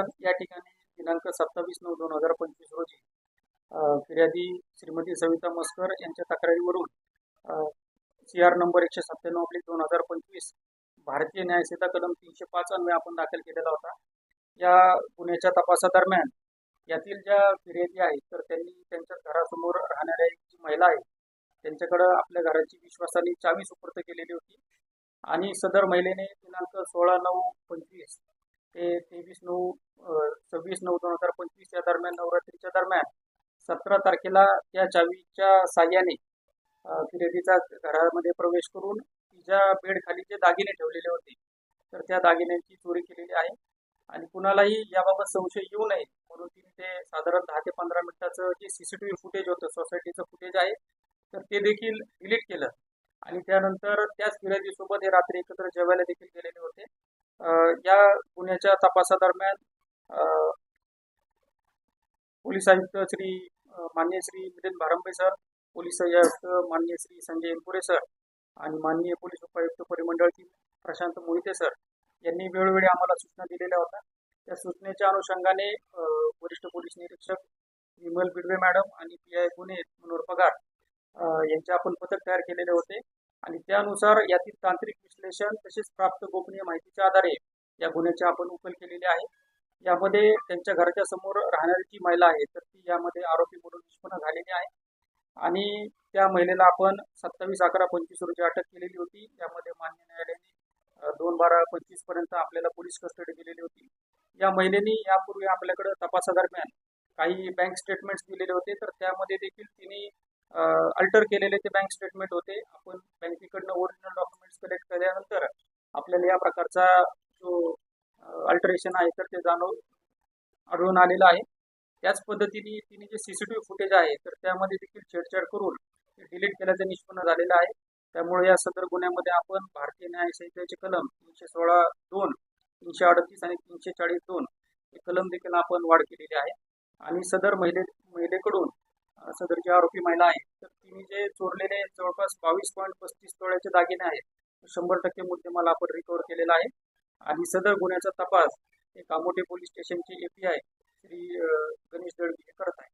प्रकरण या ठिकाणी दिनांक 27/9/2025 रोजी फिर्यादी श्रीमती सविता मस्कर यांच्या तक्रारीवरून CR नंबर 197/2025 भारतीय न्यायसंहिता कलम 305 अन्वये आपण दाखल केलेला होता। या गुन्ह्याच्या तपासादरम्यान यातील ज्या फिर्यादी आहेत तर त्यांनी त्यांच्या घरासमोर राहणाऱ्या एक जी महिला आहे त्यांच्याकडे आपल्या घराची विश्वासाने चावी सुपूर्द केलेली होती आणि सदर महिलेने दिनांक 16/9/25 ते 26/9 या दरम्यान नवरात्रीच्या दरम्यान 17 तारखेला त्या चावीच्या साह्याने फिर्यादीचा घरामध्ये प्रवेश करून तिच्या बेडखाली जे दागिने ठेवलेले होते तर त्या दागिन्यांची चोरी केलेली आहे आणि कुणालाही याबाबत संशय येऊ नये म्हणून तिने ते साधारण 10 ते 15 मिनिटाचं जे CCTV फुटेज होतं सोसायटीचं फुटेज आहे तर ते देखील डिलीट केलं आणि त्यानंतर त्याच फिर्यादीसोबत हे रात्री एकत्र जेवायला देखील गेलेले होते। या गुन्ह्याच्या तपासादरम्यान पोलीस आयुक्त माननीय श्री मिलिंद भारंबे सर, पोलीस आयुक्त माननीय श्री संजय एनपुरे सर आणि माननीय पोलीस उपायुक्त परिमंडळ प्रशांत मोहिते सर यांनी वेळोवेळी आम्हाला सूचना दिलेल्या होत्या। त्या सूचनेच्या अनुषंगाने वरिष्ठ पोलीस निरीक्षक विमल बिडवे मॅडम आणि PI गुन्हे मनोहर पगार यांचे आपण पथक तयार केलेले होते आणि त्यानुसार यातील तांत्रिक विश्लेषण तसेच प्राप्त गोपनीय माहितीच्या आधारे या गुन्ह्याची आपण उकल केलेली आहे। यामध्ये त्यांच्या घराच्या समोर राहणारी जी महिला आहे तर ती यामध्ये आरोपी म्हणून निष्पन्न झालेली आहे आणि त्या महिलेला आपण 27/11/25 रोजी अटक केलेली होती। यामध्ये मान्य न्यायालयाने 2/12/25 पर्यंत आपल्याला पोलीस कस्टडी दिलेली होती। या महिलेने यापूर्वी आपल्याकडे तपासादरम्यान काही बँक स्टेटमेंट्स दिलेले होते तर त्यामध्ये देखील तिने अल्टर केलेले ते बँक स्टेटमेंट होते। आपण बँकेकडनं ओरिजिनल डॉक्युमेंट्स कलेक्ट केल्यानंतर आपल्याला या प्रकारचा जो अल्टरेशन आहे तर ते आढळून आलेलं आहे। त्याच पद्धतीने तिने जे CCTV फुटेज आहे तर त्यामध्ये देखील छेडछाड करून ते डिलीट केल्याचं निष्पन्न झालेलं आहे। त्यामुळे या सदर गुन्ह्यामध्ये आपण भारतीय न्यायसंहितेचे कलम 316(2), 338 आणि 340(2) हे कलम देखील आपण वाढ केलेली आहे आणि सदर महिलेकडून सदर जी आरोपी महिला आहे तर तिने जे चोरलेले जवळपास 22.35 तोळ्याचे दागिने आहेत 100% मुद्देमाल आपण रिकव्हर केलेला आहे आणि सदर गुन्ह्याचा तपास हे कामोठे पोलीस स्टेशनचे API श्री गणेश दळवी हे करत आहे।